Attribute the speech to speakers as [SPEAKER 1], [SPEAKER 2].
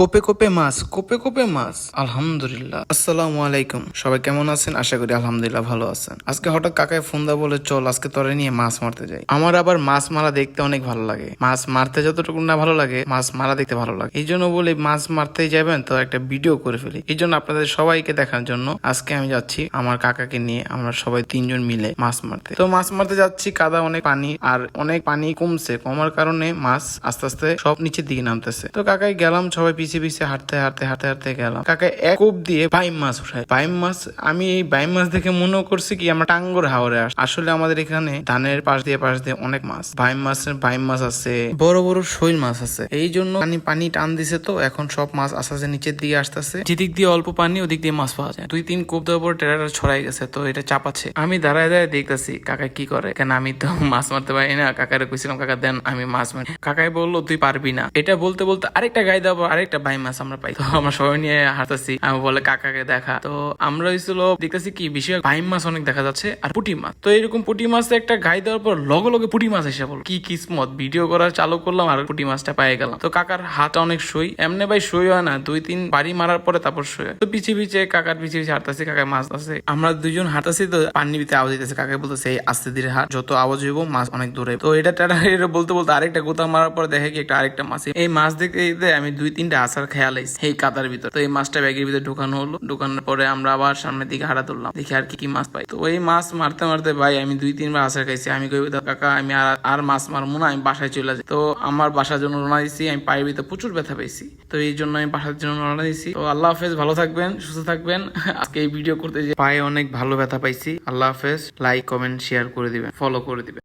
[SPEAKER 1] কোপে কোপে মাছ, কোপে কোপে মাছ। আলহামদুলিল্লাহ, আসসালামু আলাইকুম। সবাই কেমন আছেন? আশা করি আলহামদুলিল্লাহ ভালো আছেন। আজকে হঠাৎ কাকায় ফোন দা বলে চল আজকে তোরে নিয়ে মাছ মারতে যাই। আমার আবার মাছ মারা দেখতে অনেক ভালো লাগে। মাছ মারতে যতটুকু না ভালো লাগে, মাছ মারা দেখতে ভালো লাগে। এই জন্য বলি মাছ মারতেই যাবেন তো একটা ভিডিও করে ফেলি। এই জন্য আপনাদের সবাইকে দেখার জন্য আজকে আমি যাচ্ছি আমার কাকাকে নিয়ে, আমরা সবাই তিনজন মিলে মাছ মারতে। তো মাছ মারতে যাচ্ছি, কাদা অনেক পানি, আর অনেক পানি কমছে, কমার কারণে মাছ আস্তে আস্তে সব নিচের দিকে নামতেছে। তো কাকাই গেলাম, সবাই পিছিয়ে পিছিয়ে হাঁটতে হাঁটতে হাঁটতে হাঁটতে গেলাম। কাকাই এক কোপ দিয়ে বাইম মাছ উঠায়। বাইম মাছ, আমি এই বাইম মাছ দেখে মনে করছি কি আমরা টাঙ্গর হাওরে আসলে আমাদের এখানে ধানের পাশ দিয়ে অনেক মাছ, বাইম মাছ আছে, বড় বড় শৈল মাছ আছে। এই জন্য পানি টান দিছে, তো এখন সব মাছ আস্তে আস্তে নিচের দিকে আসতেছে। যেদিক দিয়ে অল্প পানি ওদিক দিয়ে মাছ পাওয়া যায়। 2-3 কোপ দেওয়ার পর টেরাটা ছড়াই গেছে, তো এটা চাপাচ্ছে। আমি দাঁড়ায় দাঁড়ায় দেখতেছি কাকা কি করে, কেন আমি তো মাছ মারতে পারি না। কাকারে কইছিলাম কাকা দেন আমি মাছ মারি। কাকাই বললো তুই পারবি না। এটা বলতে বলতে আরেকটা গায়ে দেবো, আরেকটা বাই মাছ আমরা পাই। তো আমরা সবাই নিয়ে হাঁটতেছি, আমি বলে কাকাকে দেখা। তো আমরা হয়েছিল দেখতেছি কি বেশি বাইম মাছ অনেক দেখা যাচ্ছে আর পুঁটি মাছ। তো এরকম পুঁটি মাছ একটা গায়ে দেওয়ার পর লগে লগে পুঁটি মাছ এসে বল, কি কিসমত, ভিডিও করা চালু করলাম আর পুঁটি মাছটা পাই গেলাম। তো কাকার হাত অনেক সই, এমনি ভাই সই হয় না, 2-3 বাড়ি মারার পরে তারপর সই হয়। তো পিছিয়ে পিছিয়ে কাকার পিছিয়ে পিছিয়ে হাঁটতেছি, কাকার মাছ আছে, আমরা দুইজন হাঁটতেছি। তো পানির ভিতরে আওয়াজ দিতেছে, কাকাই বলতেছে আস্তে ধীরে হাঁট, যত আওয়াজ হইব মাছ অনেক দূরে। তো এটা বলতে বলতে আরেকটা গোতা মারার পর দেখে কি একটা আরেকটা মাছ। এই মাছ দেখতে আমি 2-3টা আসার খেয়াল আইছে এই কাদার ভিতর। তো এই মাছটা ব্যাগের ভিতরে ঢুকানো হলো, ঢুকানোর পরে আমরা আবার সামনের দিকে হাঁটা তুললাম, দেখি আর কি মাছ পাই। তো ওই মাছ মারতে মারতে ভাই আমি 2-3 বার আসার খাইছি। আমি কই কাকা আমি আর মাছ মারবো না, আমি বাসায় চলে যাই। তো আমার বাসার জন্য রওনা দিছি, আমি পায়ের ভিতরে প্রচুর ব্যথা পাইছি। তো এই জন্য আমি বাসার জন্য রওনা দিছি। তো আল্লাহ হাফেজ, ভালো থাকবেন, সুস্থ থাকবেন। আজকে এই ভিডিও করতে যে পায়ে অনেক ভালো ব্যথা পাইছি। আল্লাহ হাফেজ, লাইক কমেন্ট শেয়ার করে দিবেন, ফলো করে দিবেন।